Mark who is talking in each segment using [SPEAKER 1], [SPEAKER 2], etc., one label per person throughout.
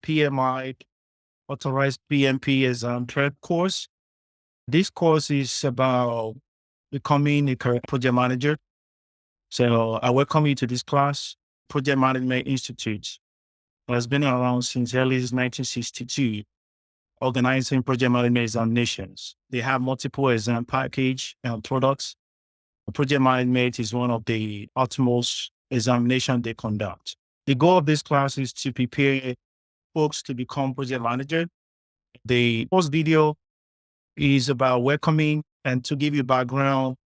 [SPEAKER 1] PMI, authorized PMP exam prep course. This course is about becoming a career project manager. So I welcome you to this class. Project Management Institute has been around since early 1962, organizing project management examinations. They have multiple exam package and products. Project management is one of the utmost examination they conduct. The goal of this class is to prepare folks to become project manager. The first video is about welcoming and to give you background.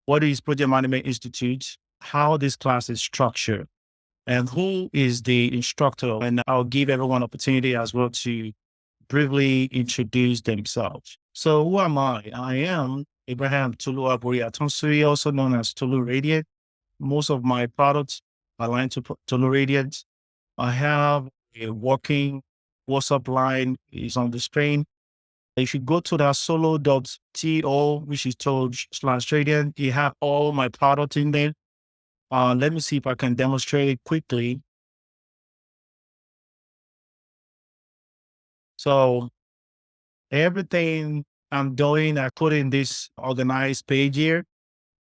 [SPEAKER 1] What is Project Management Institute? How this class is structured and who is the instructor. And I'll give everyone opportunity as well to briefly introduce themselves. So who am I? I am Abraham Tulu Aburi, also known as Tulu Radiant. Most of my products are aligned to Tulu Radiant. I have a working WhatsApp line is on the screen. If you go to that solo.to, which is /trading, you have all my products in there. Let me see if I can demonstrate it quickly. So everything I'm doing, I put in this organized page here.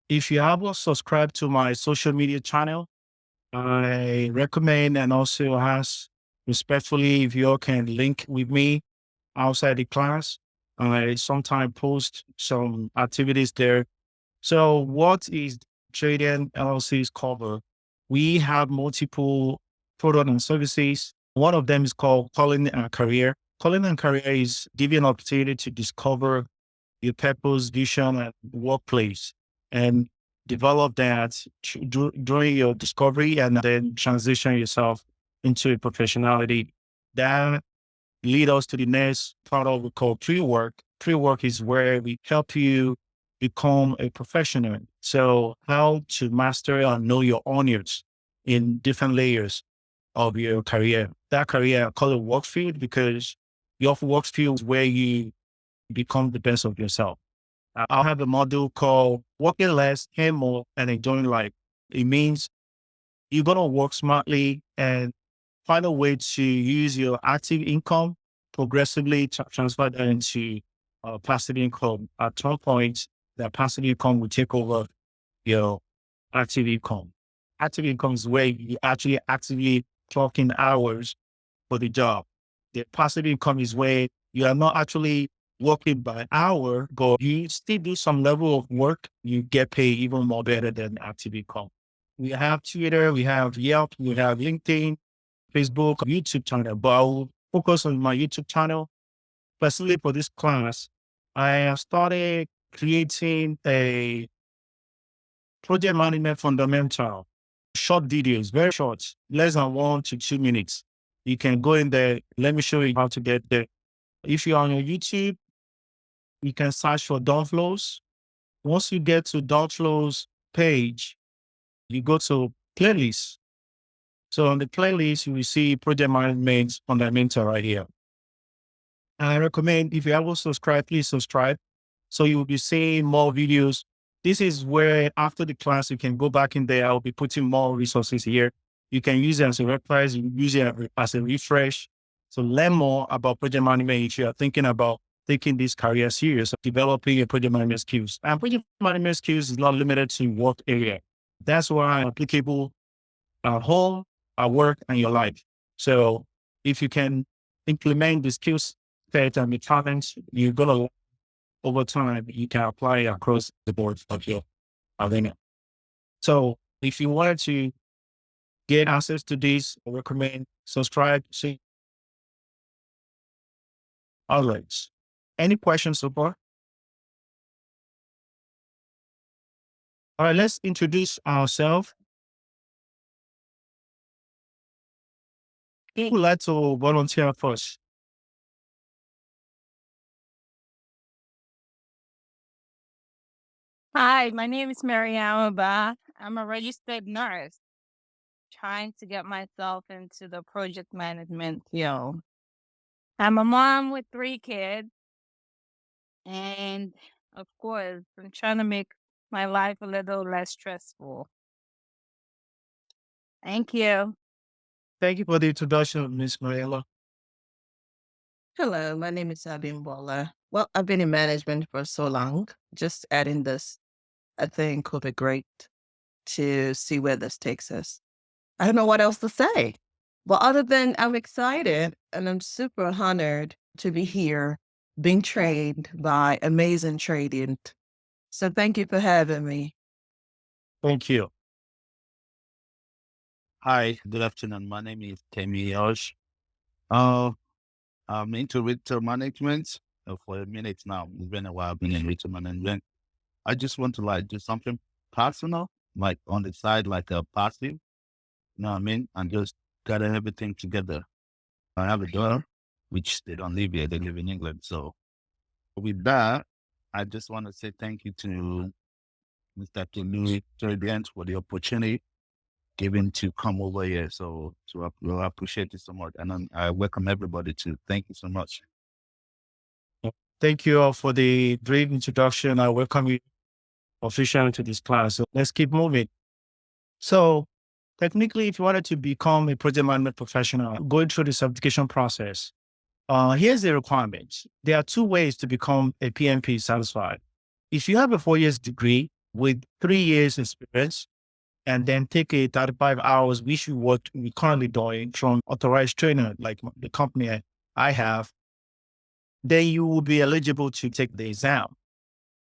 [SPEAKER 1] If you haven't subscribed to my social media channel, I recommend and also ask respectfully if you all can link with me outside the class. I sometimes post some activities there. So what is Trading LLC's cover? We have multiple products and services. One of them is called Calling and Career. Calling and Career is giving an opportunity to discover your purpose, vision, and workplace and develop that during your discovery and then transition yourself into a professionality. That lead us to the next part of we call pre-work. Pre-work is where we help you become a professional. So how to master and know your onions in different layers of your career. That career, I call it workfield because your workfield is where you become the best of yourself. I'll have a module called Working Less, Earn More, and Enjoying Life. It means you're going to work smartly and find a way to use your active income progressively to transfer that into passive income. At some point, that passive income will take over your active income. Active income is where you actually actively clock in hours for the job. The passive income is where you are not actually working by hour, but you still do some level of work, you get paid even more better than active income. We have Twitter, we have Yelp, we have LinkedIn, Facebook, YouTube channel, but I will focus on my YouTube channel. Specifically for this class, I have started creating a project management fundamental, short videos, very short, less than 1 to 2 minutes. You can go in there. Let me show you how to get there. If you're on your YouTube, you can search for Doneflows. Once you get to Doneflows page, you go to playlist. So on the playlist, you will see project management fundamental right here. And I recommend if you haven't subscribed, please subscribe. So you will be seeing more videos. This is where after the class, you can go back in there. I'll be putting more resources here. You can use it as a reference, you can use it as a refresh. So learn more about project management if you are thinking about taking this career serious, developing a project management skills. And project management skills is not limited to work area. That's why applicable at home, at work, and your life. So if you can implement the skills set and the talents, you're gonna over time you can apply across the board of your arena. So if you wanted to get access to this, I recommend subscribe. See, all right. Any questions so far? All right, let's introduce ourselves. Who would like to volunteer first?
[SPEAKER 2] Hi, my name is Mariam Ba. I'm a registered nurse trying to get myself into the project management field. I'm a mom with 3 kids, and of course, I'm trying to make my life a little less stressful. Thank you.
[SPEAKER 1] Thank you for the introduction, Miss Mariela.
[SPEAKER 3] Hello, my name is Abimbola. Well, I've been in management for so long. Just adding this, I think, will be great to see where this takes us. I don't know what else to say. Well, other than I'm excited and I'm super honored to be here being trained by amazing trading. So thank you for having me.
[SPEAKER 1] Thank you.
[SPEAKER 4] Hi, good afternoon. My name is Temi Yosh. Uh, I'm into retail management for a minute now. It's been a while I've been in retail management. I just want to like do something personal, like on the side, like a passive, you know what I mean? And just gather everything together. I have a daughter, which they don't live here, they live in England. So with that, I just want to say thank you to Mr. Tolu for the opportunity given to come over here. So I appreciate it so much. And I welcome everybody too. Thank you so much.
[SPEAKER 1] Thank you all for the great introduction. I welcome you officially to this class. So let's keep moving. So technically, if you wanted to become a project management professional, going through the certification process, here's the requirements. There are two ways to become a PMP certified. If you have a 4 years degree with 3 years experience, and then take a 35 hours, which we currently doing from authorized trainer, like the company I have, then you will be eligible to take the exam.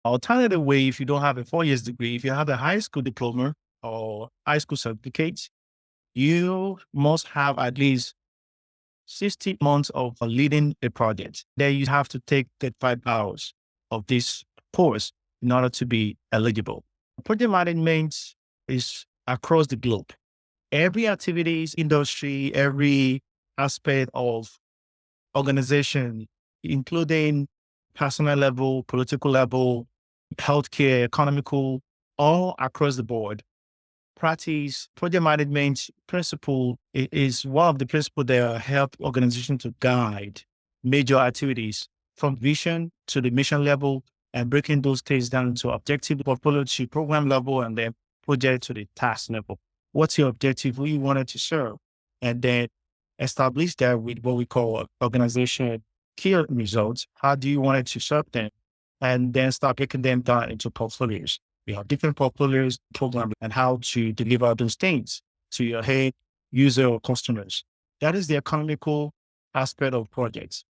[SPEAKER 1] Alternative way, if you don't have a 4 years degree, if you have a high school diploma or high school certificate, you must have at least 60 months of leading a project. Then you have to take 35 hours of this course in order to be eligible. Project management is across the globe. Every activities, industry, every aspect of organization, including personal level, political level, healthcare, economical, all across the board. Practice project management principle is one of the principles that help organization to guide major activities from vision to the mission level and breaking those things down to objective portfolio to program level and then project to the task level. What's your objective? Who you wanted to serve? And then establish that with what we call organization key results. How do you want it to serve them? And then start breaking them down into portfolios. We have different portfolios, program, and how to deliver those things to your head user or customers. That is the economical aspect of projects.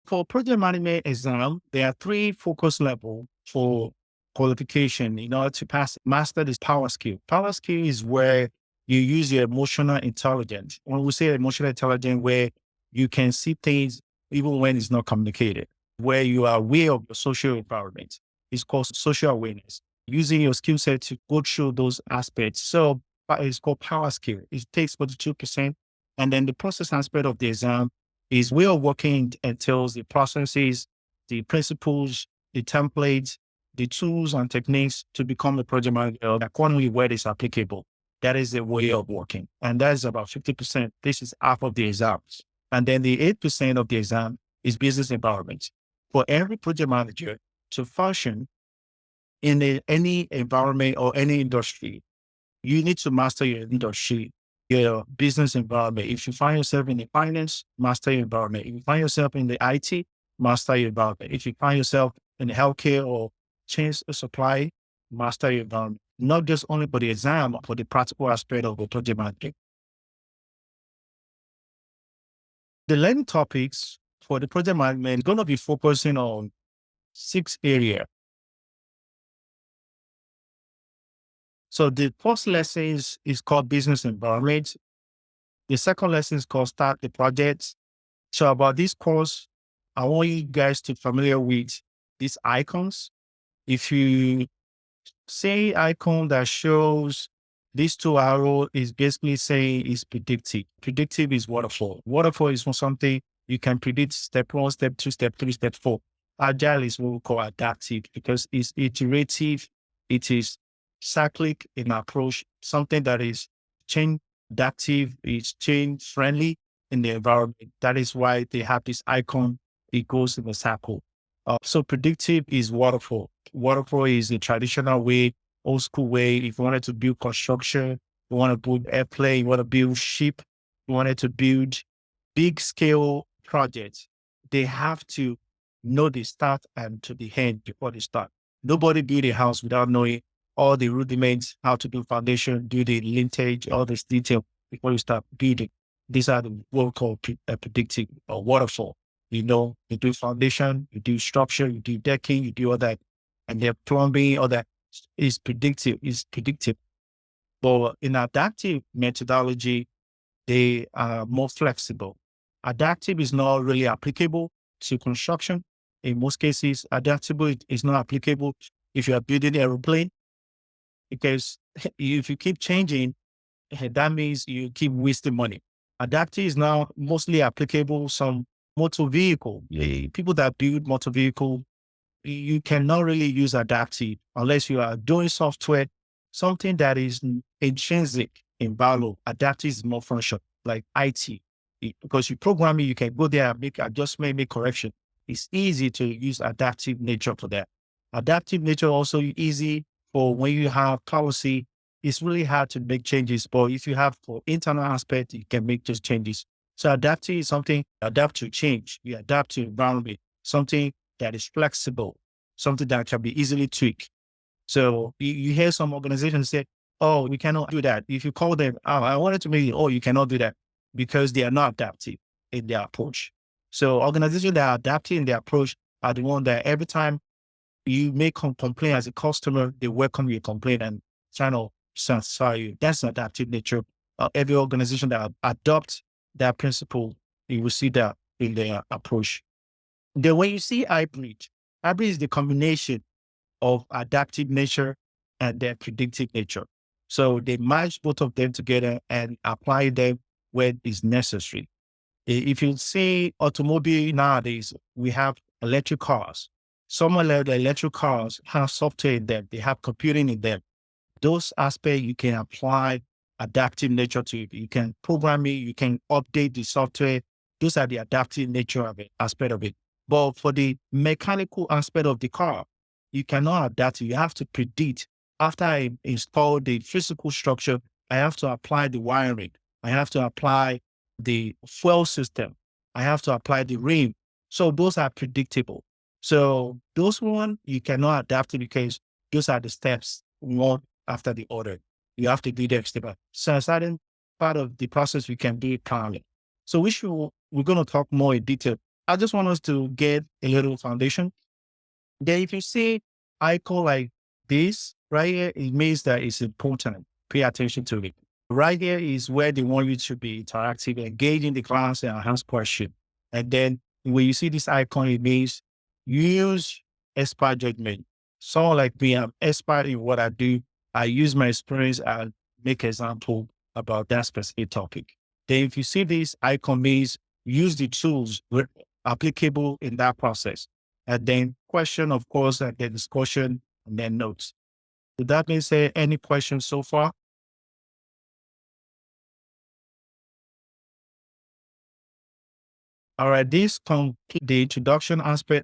[SPEAKER 1] For project management exam, there are three focus levels for qualification in order to pass. Master this power skill. Power skill is where you use your emotional intelligence. When we say emotional intelligence, where you can see things even when it's not communicated, where you are aware of your social environment. It's called social awareness. Using your skill set to go through those aspects. So it's called power skill. It takes 42%. And then the process aspect of the exam is way of working entails the processes, the principles, the templates, the tools and techniques to become a project manager accordingly where it is applicable. That is the way of working. And that is about 50%. This is half of the exams. And then the 8% of the exam is business environment. For every project manager to function in any environment or any industry, you need to master your industry, your business environment. If you find yourself in the finance, master your environment. If you find yourself in the IT, master your environment. If you find yourself in the healthcare or change supply, master your environment. Not just only for the exam, but for the practical aspect of the project management. The learning topics for the project management is going to be focusing on 6 areas. So the first lesson is called business environment. The second lesson is called start the project. So about this course, I want you guys to familiar with these icons. If you say icon that shows these two arrow is basically saying is predictive. Predictive is waterfall. Waterfall is something you can predict step 1, step 2, step 3, step 4. Agile is what we call adaptive because it's iterative. It is cyclic in approach, something that is change adaptive, it's change friendly in the environment. That is why they have this icon. It goes in a circle. So predictive is waterfall. Waterfall is the traditional way, old school way. If you wanted to build construction, you want to build airplane, you want to build ship, you wanted to build big scale projects, they have to know the start and to the end before they start. Nobody build a house without knowing all the rudiments, how to do foundation, do the lintage, all this detail before you start building. These are the what we call predictive or waterfall. You know, you do foundation, you do structure, you do decking, you do all that, and then plumbing, all that is predictive. But in adaptive methodology, they are more flexible. Adaptive is not really applicable to construction. In most cases, adaptable is not applicable if you are building an aeroplane, because if you keep changing, that means you keep wasting money. Adaptive is now mostly applicable some motor vehicle. People that build motor vehicle, you cannot really use adaptive unless you are doing software, something that is intrinsic in value. Adaptive is more function, like IT. Because you program it, you can go there and make adjustment, make correction. It's easy to use adaptive nature for that. Adaptive nature also easy for when you have policy. It's really hard to make changes, but if you have for internal aspect, you can make those changes. So adaptive is something adapt to change. You adapt to environment, something that is flexible, something that can be easily tweaked. So you hear some organizations say, oh, we cannot do that. If you call them, oh, I wanted to make it, oh, you cannot do that because they are not adaptive in their approach. So organizations that are adaptive in their approach are the one that every time you make a complaint as a customer, they welcome your complaint and try to satisfy you. That's adaptive nature. Every organization that adopts that principle, you will see that in their approach. Then when you see hybrid is the combination of adaptive nature and their predictive nature. So they merge both of them together and apply them when it's necessary. If you see automobile nowadays, we have electric cars. Some of the electric cars have software in them, they have computing in them. Those aspects you can apply adaptive nature to it. You can program it, you can update the software. Those are the adaptive nature of it, aspect of it. But for the mechanical aspect of the car, you cannot adapt it. You have to predict. After I install the physical structure, I have to apply the wiring. I have to apply the fuel system. I have to apply the rim. So those are predictable. So those one you cannot adapt it because those are the steps one after the other. You have to do the step. So a certain part of the process we can do it calmly. So we're going to talk more in detail. I just want us to get a little foundation. Then if you see icon like this right here, it means that it's important. Pay attention to it. Right here is where they want you to be interactive, engage in the class and ask questions. And then when you see this icon, it means use expert judgment. Someone like me, I'm expert in what I do. I use my experience and make example about that specific topic. Then if you see this icon means use the tools applicable in that process. And then question, of course, and then discussion, and then notes. So that means any questions so far? All right, this completes the introduction aspect